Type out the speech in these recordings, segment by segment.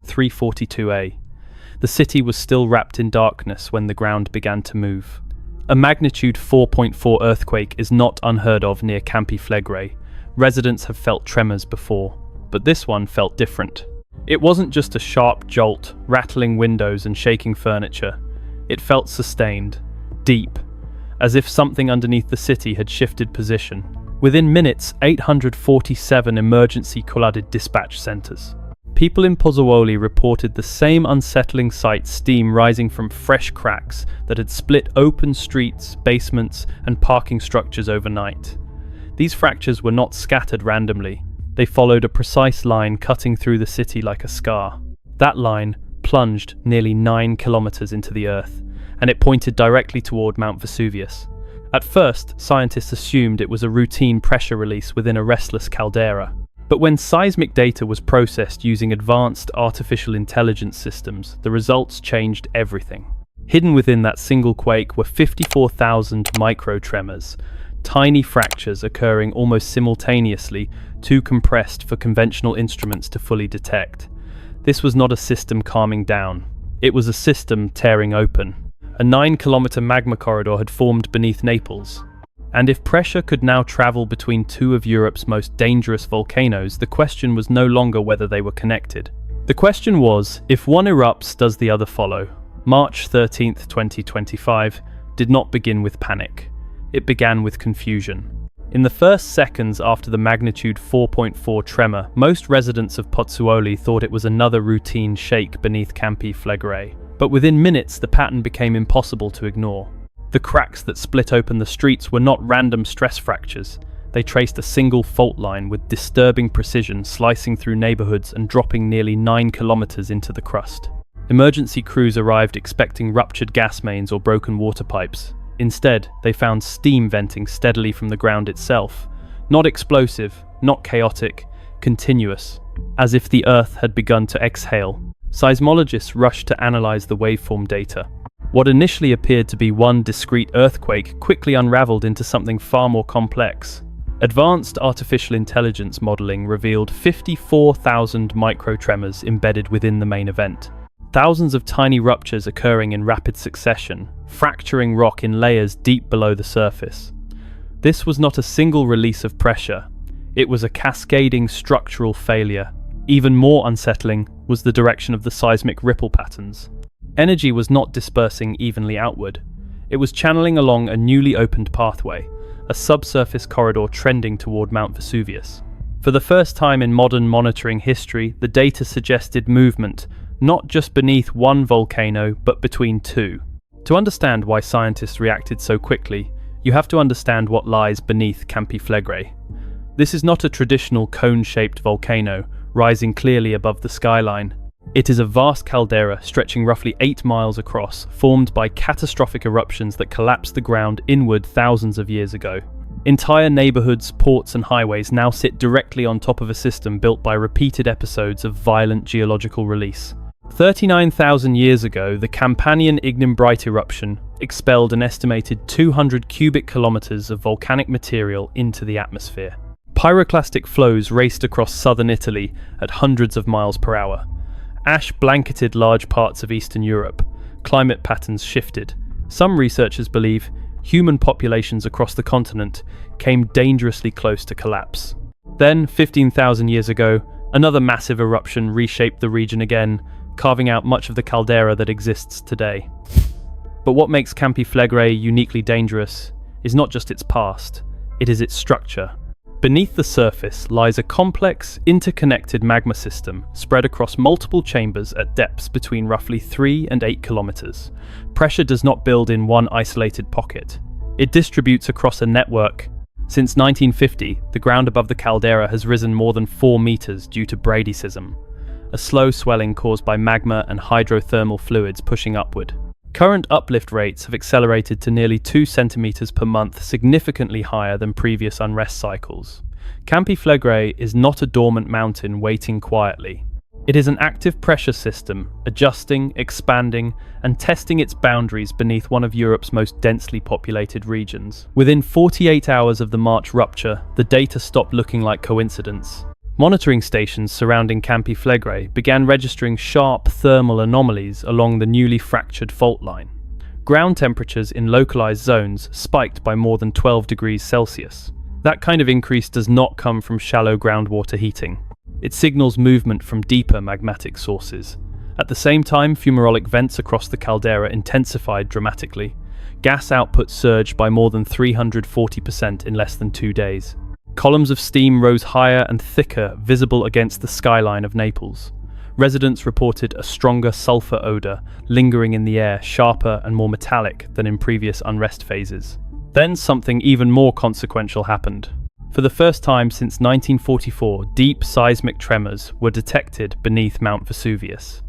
342A. The city was still wrapped in darkness when the ground began to move. A magnitude 4.4 earthquake is not unheard of near Campi Flegrei. Residents have felt tremors before, but this one felt different. It wasn't just a sharp jolt, rattling windows and shaking furniture. It felt sustained, deep, as if something underneath the city had shifted position. Within minutes, 847 emergency collided dispatch centers. People in Pozzuoli reported the same unsettling sight: steam rising from fresh cracks that had split open streets, basements, and parking structures overnight. These fractures were not scattered randomly. They followed a precise line cutting through the city like a scar. That line plunged nearly 9 kilometers into the earth, and it pointed directly toward Mount Vesuvius. At first, scientists assumed it was a routine pressure release within a restless caldera. But when seismic data was processed using advanced artificial intelligence systems, the results changed everything. Hidden within that single quake were 54,000 micro-tremors, tiny fractures occurring almost simultaneously, too compressed for conventional instruments to fully detect. This was not a system calming down. It was a system tearing open. A 9-kilometer magma corridor had formed beneath Naples. And if pressure could now travel between two of Europe's most dangerous volcanoes, the question was no longer whether they were connected. The question was, if one erupts, does the other follow? March 13, 2025, did not begin with panic. It began with confusion. In the first seconds after the magnitude 4.4 tremor, most residents of Pozzuoli thought it was another routine shake beneath Campi Flegrei. But within minutes, the pattern became impossible to ignore. The cracks that split open the streets were not random stress fractures. They traced a single fault line with disturbing precision, slicing through neighborhoods and dropping nearly 9 kilometers into the crust. Emergency crews arrived expecting ruptured gas mains or broken water pipes. Instead, they found steam venting steadily from the ground itself. Not explosive, not chaotic, continuous, as if the earth had begun to exhale. Seismologists rushed to analyze the waveform data. What initially appeared to be one discrete earthquake quickly unraveled into something far more complex. Advanced artificial intelligence modeling revealed 54,000 microtremors embedded within the main event. Thousands of tiny ruptures occurring in rapid succession, fracturing rock in layers deep below the surface. This was not a single release of pressure. It was a cascading structural failure. Even more unsettling was the direction of the seismic ripple patterns. Energy was not dispersing evenly outward. It was channeling along a newly opened pathway, a subsurface corridor trending toward Mount Vesuvius. For the first time in modern monitoring history, the data suggested movement, not just beneath one volcano, but between two. To understand why scientists reacted so quickly, you have to understand what lies beneath Campi Flegrei. This is not a traditional cone-shaped volcano, rising clearly above the skyline. It is a vast caldera stretching roughly 8 miles across, formed by catastrophic eruptions that collapsed the ground inward thousands of years ago. Entire neighborhoods, ports and highways now sit directly on top of a system built by repeated episodes of violent geological release. 39,000 years ago, the Campanian Ignimbrite eruption expelled an estimated 200 cubic kilometers of volcanic material into the atmosphere. Pyroclastic flows raced across southern Italy at hundreds of miles per hour. Ash blanketed large parts of Eastern Europe. Climate patterns shifted. Some researchers believe human populations across the continent came dangerously close to collapse. Then, 15,000 years ago, another massive eruption reshaped the region again, carving out much of the caldera that exists today. But what makes Campi Flegrei uniquely dangerous is not just its past, it is its structure. Beneath the surface lies a complex, interconnected magma system spread across multiple chambers at depths between roughly 3 and 8 kilometers. Pressure does not build in one isolated pocket. It distributes across a network. Since 1950, the ground above the caldera has risen more than 4 meters due to bradycism, a slow swelling caused by magma and hydrothermal fluids pushing upward. Current uplift rates have accelerated to nearly 2 centimeters per month, significantly higher than previous unrest cycles. Campi Flegrei is not a dormant mountain waiting quietly. It is an active pressure system, adjusting, expanding, and testing its boundaries beneath one of Europe's most densely populated regions. Within 48 hours of the March rupture, the data stopped looking like coincidence. Monitoring stations surrounding Campi Flegrei began registering sharp thermal anomalies along the newly fractured fault line. Ground temperatures in localized zones spiked by more than 12 degrees Celsius. That kind of increase does not come from shallow groundwater heating. It signals movement from deeper magmatic sources. At the same time, fumarolic vents across the caldera intensified dramatically. Gas output surged by more than 340% in less than 2 days. Columns of steam rose higher and thicker, visible against the skyline of Naples. Residents reported a stronger sulfur odor lingering in the air, sharper and more metallic than in previous unrest phases. Then something even more consequential happened. For the first time since 1944, deep seismic tremors were detected beneath Mount Vesuvius.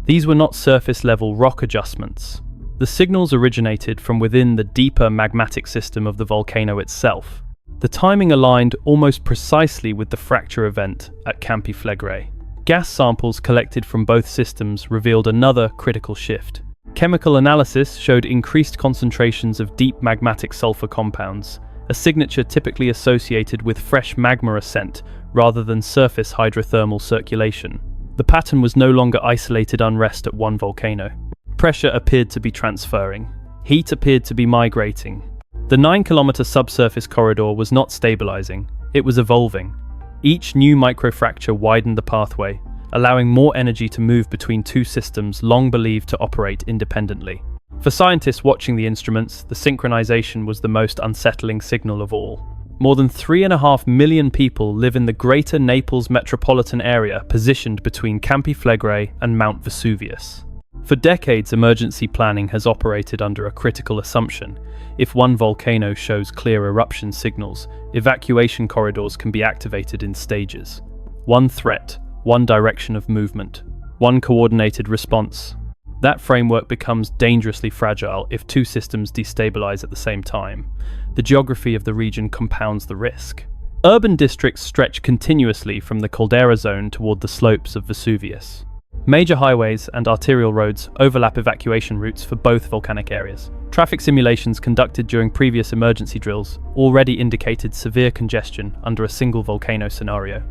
These were not surface-level rock adjustments. The signals originated from within the deeper magmatic system of the volcano itself. The timing aligned almost precisely with the fracture event at Campi Flegrei. Gas samples collected from both systems revealed another critical shift. Chemical analysis showed increased concentrations of deep magmatic sulfur compounds, a signature typically associated with fresh magma ascent rather than surface hydrothermal circulation. The pattern was no longer isolated unrest at one volcano. Pressure appeared to be transferring. Heat appeared to be migrating. The 9-kilometer subsurface corridor was not stabilizing, it was evolving. Each new microfracture widened the pathway, allowing more energy to move between two systems long believed to operate independently. For scientists watching the instruments, the synchronization was the most unsettling signal of all. More than 3.5 million people live in the greater Naples metropolitan area positioned between Campi Flegrei and Mount Vesuvius. For decades, emergency planning has operated under a critical assumption. If one volcano shows clear eruption signals, evacuation corridors can be activated in stages. One threat, one direction of movement, one coordinated response. That framework becomes dangerously fragile if two systems destabilize at the same time. The geography of the region compounds the risk. Urban districts stretch continuously from the caldera zone toward the slopes of Vesuvius. Major highways and arterial roads overlap evacuation routes for both volcanic areas. Traffic simulations conducted during previous emergency drills already indicated severe congestion under a single volcano scenario.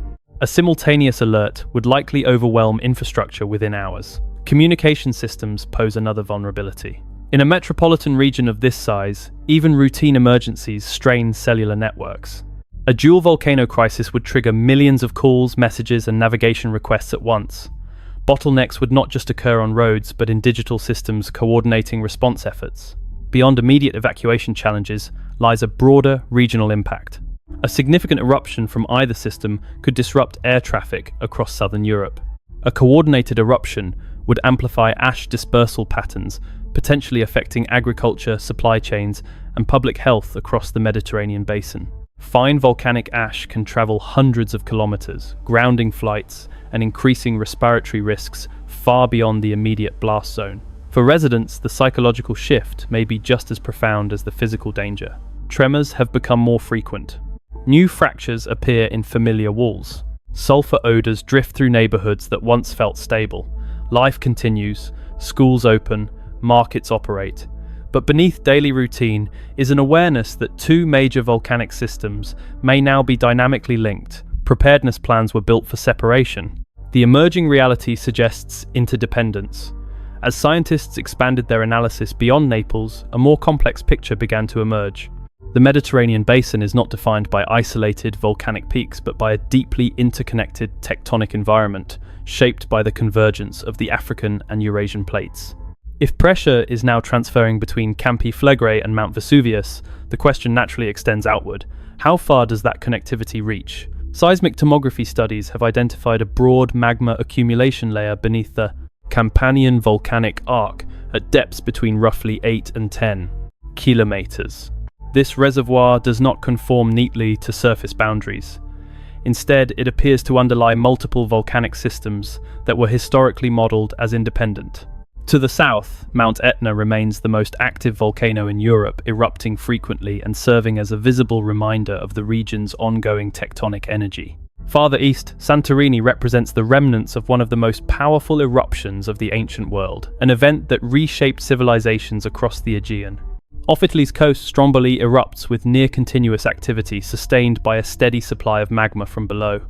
A simultaneous alert would likely overwhelm infrastructure within hours. Communication systems pose another vulnerability. In a metropolitan region of this size, even routine emergencies strain cellular networks. A dual volcano crisis would trigger millions of calls, messages, and navigation requests at once. Bottlenecks would not just occur on roads, but in digital systems coordinating response efforts. Beyond immediate evacuation challenges lies a broader regional impact. A significant eruption from either system could disrupt air traffic across southern Europe. A coordinated eruption would amplify ash dispersal patterns, potentially affecting agriculture, supply chains, and public health across the Mediterranean basin. Fine volcanic ash can travel hundreds of kilometers, grounding flights and increasing respiratory risks far beyond the immediate blast zone. For residents, the psychological shift may be just as profound as the physical danger. Tremors have become more frequent. New fractures appear in familiar walls. Sulfur odors drift through neighborhoods that once felt stable. Life continues, schools open, markets operate. But beneath daily routine is an awareness that two major volcanic systems may now be dynamically linked. Preparedness plans were built for separation. The emerging reality suggests interdependence. As scientists expanded their analysis beyond Naples, a more complex picture began to emerge. The Mediterranean basin is not defined by isolated volcanic peaks, but by a deeply interconnected tectonic environment, shaped by the convergence of the African and Eurasian plates. If pressure is now transferring between Campi Flegrei and Mount Vesuvius, the question naturally extends outward. How far does that connectivity reach? Seismic tomography studies have identified a broad magma accumulation layer beneath the Campanian volcanic arc at depths between roughly 8 and 10 kilometers. This reservoir does not conform neatly to surface boundaries. Instead, it appears to underlie multiple volcanic systems that were historically modeled as independent. To the south, Mount Etna remains the most active volcano in Europe, erupting frequently and serving as a visible reminder of the region's ongoing tectonic energy. Farther east, Santorini represents the remnants of one of the most powerful eruptions of the ancient world, an event that reshaped civilizations across the Aegean. Off Italy's coast, Stromboli erupts with near-continuous activity sustained by a steady supply of magma from below.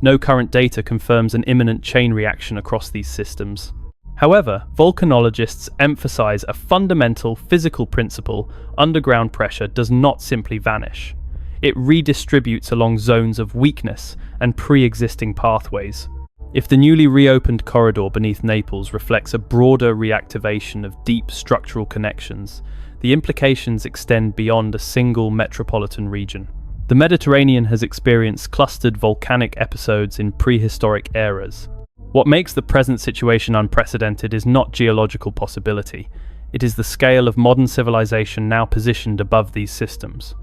No current data confirms an imminent chain reaction across these systems. However, volcanologists emphasize a fundamental physical principle: underground pressure does not simply vanish. It redistributes along zones of weakness and pre-existing pathways. If the newly reopened corridor beneath Naples reflects a broader reactivation of deep structural connections, the implications extend beyond a single metropolitan region. The Mediterranean has experienced clustered volcanic episodes in prehistoric eras. What makes the present situation unprecedented is not geological possibility. It is the scale of modern civilization now positioned above these systems.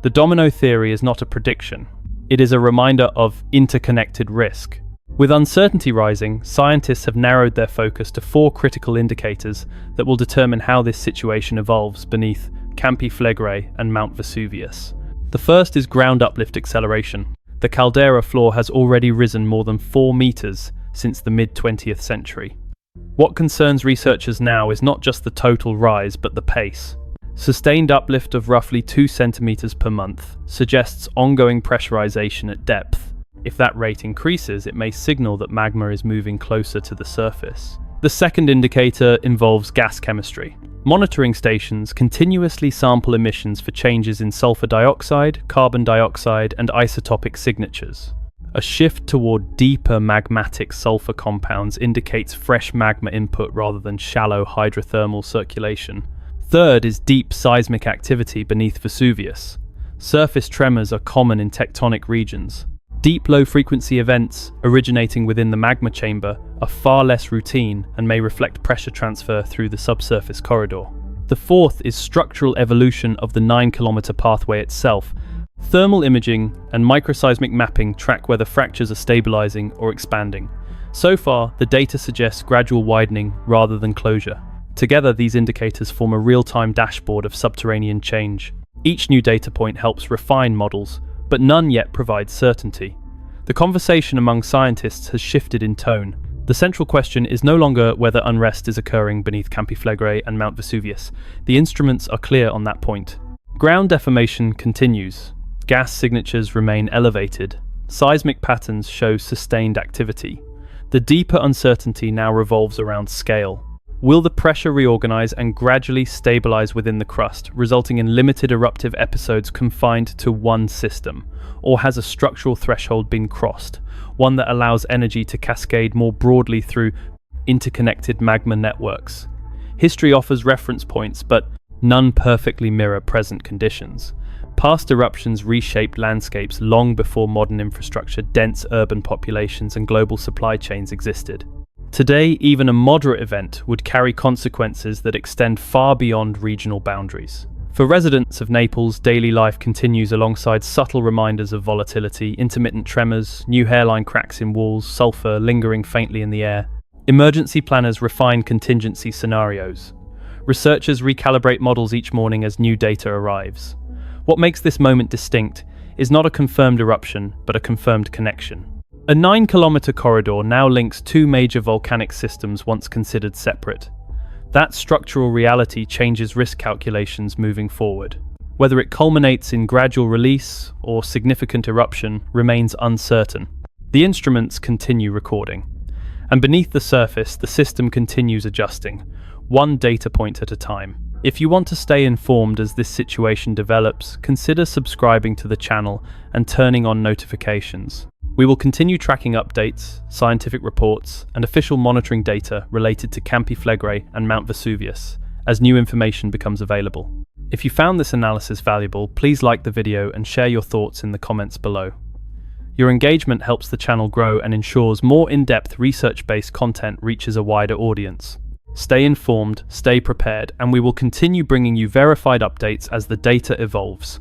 The domino theory is not a prediction. It is a reminder of interconnected risk. With uncertainty rising, scientists have narrowed their focus to 4 critical indicators that will determine how this situation evolves beneath Campi Flegrei and Mount Vesuvius. The first is ground uplift acceleration. The caldera floor has already risen more than 4 meters since the mid-20th century. What concerns researchers now is not just the total rise, but the pace. Sustained uplift of roughly 2 centimeters per month suggests ongoing pressurization at depth. If that rate increases, it may signal that magma is moving closer to the surface. The second indicator involves gas chemistry. Monitoring stations continuously sample emissions for changes in sulfur dioxide, carbon dioxide, and isotopic signatures. A shift toward deeper magmatic sulfur compounds indicates fresh magma input rather than shallow hydrothermal circulation. Third is deep seismic activity beneath Vesuvius. Surface tremors are common in tectonic regions. Deep low-frequency events originating within the magma chamber are far less routine and may reflect pressure transfer through the subsurface corridor. The fourth is structural evolution of the 9-kilometer pathway itself. Thermal imaging and microseismic mapping track whether fractures are stabilizing or expanding. So far, the data suggests gradual widening rather than closure. Together, these indicators form a real-time dashboard of subterranean change. Each new data point helps refine models, but none yet provides certainty. The conversation among scientists has shifted in tone. The central question is no longer whether unrest is occurring beneath Campi Flegrei and Mount Vesuvius. The instruments are clear on that point. Ground deformation continues. Gas signatures remain elevated. Seismic patterns show sustained activity. The deeper uncertainty now revolves around scale. Will the pressure reorganize and gradually stabilize within the crust, resulting in limited eruptive episodes confined to one system? Or has a structural threshold been crossed, one that allows energy to cascade more broadly through interconnected magma networks? History offers reference points, but none perfectly mirror present conditions. Past eruptions reshaped landscapes long before modern infrastructure, dense urban populations, and global supply chains existed. Today, even a moderate event would carry consequences that extend far beyond regional boundaries. For residents of Naples, daily life continues alongside subtle reminders of volatility, intermittent tremors, new hairline cracks in walls, sulfur lingering faintly in the air. Emergency planners refine contingency scenarios. Researchers recalibrate models each morning as new data arrives. What makes this moment distinct is not a confirmed eruption, but a confirmed connection. A 9-kilometer corridor now links 2 major volcanic systems once considered separate. That structural reality changes risk calculations moving forward. Whether it culminates in gradual release or significant eruption remains uncertain. The instruments continue recording. And beneath the surface, the system continues adjusting, one data point at a time. If you want to stay informed as this situation develops, consider subscribing to the channel and turning on notifications. We will continue tracking updates, scientific reports, and official monitoring data related to Campi Flegrei and Mount Vesuvius as new information becomes available. If you found this analysis valuable, please like the video and share your thoughts in the comments below. Your engagement helps the channel grow and ensures more in-depth research-based content reaches a wider audience. Stay informed, stay prepared, and we will continue bringing you verified updates as the data evolves.